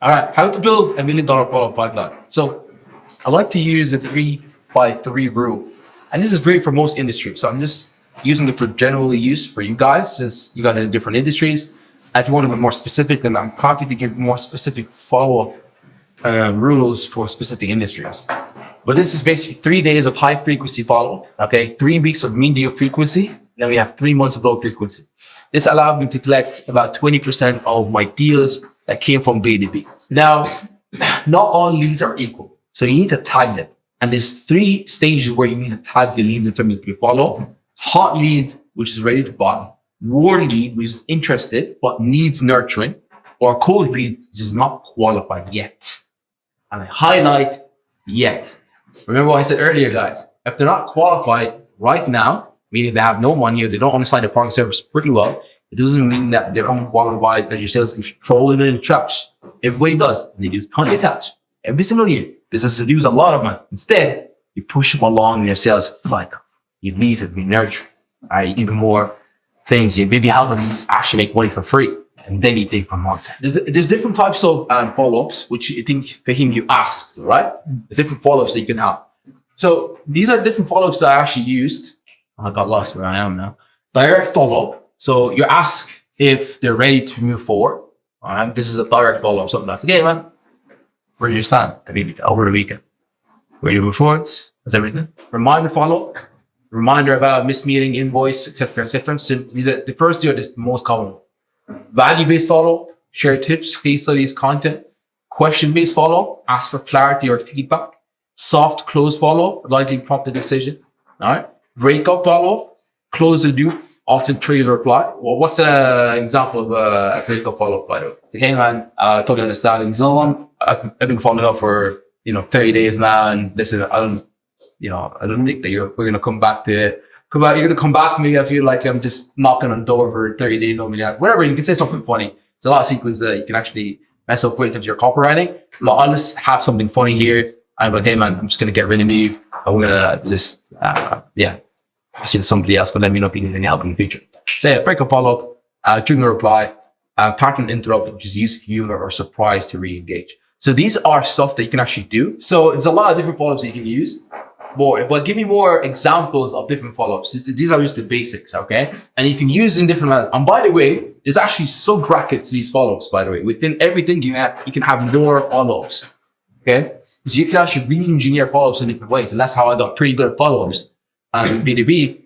All right, how to build $1 million follow-up pipeline. So I like to use the 3-by-3 rule. And this is great for most industries. So I'm just using it for general use for you guys, since you guys are in different industries. If you want to be more specific, then I'm happy to give more specific follow-up rules for specific industries. But this is basically 3 days of high frequency follow-up, okay? 3 weeks of medium frequency, then we have 3 months of low frequency. This allowed me to collect about 20% of my deals that came from B2B. Now, not all leads are equal. So you need to tag them. And there's 3 stages where you need to tag the leads in terms of your follow-up. Hot lead, which is ready to buy. Warm lead, which is interested but needs nurturing. Or cold lead, which is not qualified yet. And I highlight yet. Remember what I said earlier, guys. If they're not qualified right now, meaning they have no money or they don't understand the product service pretty well, it doesn't mean that they're unqualified and your sales can throw it in trash. Everybody does. They use plenty of cash. Every single year, businesses use a lot of money. Instead, you push them along in your sales cycle. You lead them, you nurture, even more things. You maybe help them actually make money for free. And then you take from market. There's different types of follow-ups, which I think, Fahim, you asked, right? The different follow-ups that you can have. So these are different follow-ups that I actually used. I got lost where I am now. Direct follow-up. So you ask if they're ready to move forward. All right. This is a direct follow-up. Something that's okay, man. Where do you stand? Over the weekend. Where do you move forward? That's everything. Reminder follow-up. Reminder about missed meeting, invoice, etc., etc. So these are the first 2 are just the most common. Value-based follow-up, share tips, case studies, content. Question-based follow-up, ask for clarity or feedback. Soft close follow-up, likely prompt a decision. All right. Breakup follow-up, close the loop, often trigger a reply. Well, what's an example of a breakup follow-up, by the way? So, hey man, totally understand. So I've been following up for 30 days now, and listen, I don't think that we're gonna come back. You're gonna come back to me. I feel like I'm just knocking on the door for 30 days. Whatever, you can say something funny. There's a lot of sequences that you can actually mess up with in terms of your copywriting. But I'll just have something funny here. I'm like, hey man, I'm just gonna get rid of you. I'm gonna just pass you to somebody else, but let me know if you need any help in the future. Say a breakup follow-up, trigger reply, pattern interrupt, which is use humor or surprise to re-engage. So these are stuff that you can actually do. So there's a lot of different follow-ups that you can use. But give me more examples of different follow-ups. These are just the basics, okay? And you can use in different methods. And by the way, there's actually sub-brackets to these follow-ups, by the way. Within everything you can have more follow-ups, okay? So you can actually re-engineer follow-ups in different ways. And that's how I got pretty good follow-ups in B2B,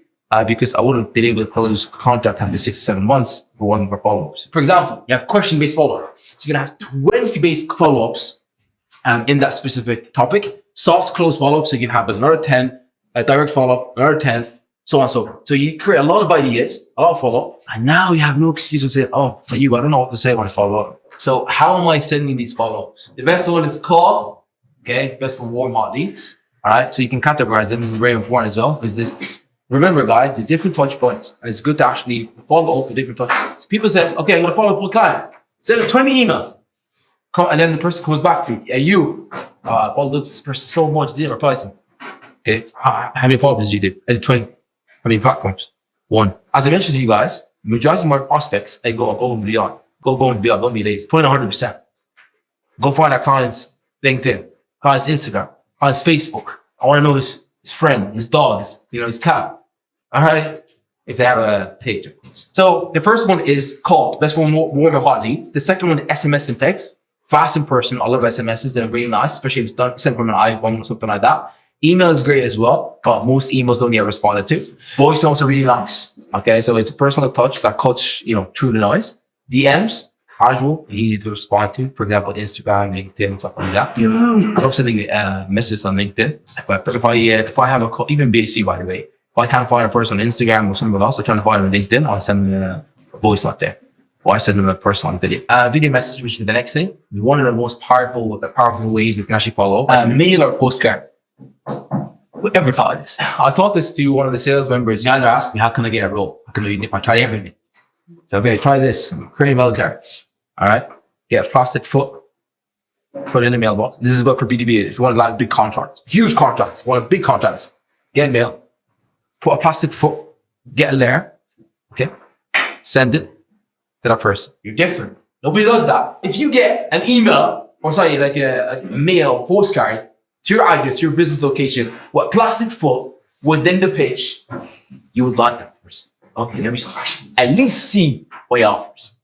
because I wouldn't have been able to close contract after 6 to 7 months if it wasn't for follow-ups. For example, you have question-based follow-up. So you're gonna have 20 follow-ups in that specific topic. Soft close follow-up, so you can have another 10, direct follow-up, another 10, so on and so forth. So you create a lot of ideas, a lot of follow-up, and now you have no excuse to say, oh, for you, I don't know what to say when it's follow-up. So how am I sending these follow-ups? The best one is call, okay? Best for warm hot leads, all right? So you can categorize them. This is very important as well, is remember guys, the different touch points, and it's good to actually follow up with different touch points. People say, okay, I'm gonna follow up with a client. Send 20 emails. And then the person comes back to you. Hey, you followed this person so much, didn't reply to me. Okay, how many follow-ups did you do? I did 20. How many platforms? 1. As I mentioned to you guys, majority of my prospects, they go and beyond. Go and beyond, don't be lazy. Put in 100%. Go find our client's LinkedIn, client's Instagram, client's Facebook. I want to know his friend, his dog, his cat. All right? If they have a page, of course. So the first one is call. Best one, warm or hot leads. The second one, SMS and text. Fast in person. I love SMSs. They're really nice, especially if it's sent from an iPhone or something like that. Email is great as well, but most emails don't get responded to. Voice notes are really nice. Okay, so it's a personal touch that cuts, through the noise. DMs, casual, easy to respond to. For example, Instagram, LinkedIn, stuff like that. I love sending messages on LinkedIn. But if I have a call, even BC, by the way, if I can't find a person on Instagram or someone else, I'm trying to find them on LinkedIn, I'll send them a voice out there. Or I send them a personal video. Video message, which is the next thing. One of the most powerful ways you can actually follow up. Mail or postcard. Whatever thought is. I taught this to one of the sales members. You guys are asking me, how can I get a role? How can I if I try everything? So, okay, try this. Create a mail card. All right. Get a plastic foot. Put it in the mailbox. This is what for B2B. If you want a lot of big contracts, huge contracts, big contracts, get a mail. Put a plastic foot. Get a layer. Okay. Send it to that person. You're different. Nobody does that. If you get an email or sorry, like a mail postcard to your address, your business location, what classic foot within the pitch, you would like that person. Okay, let me at least see what he offers.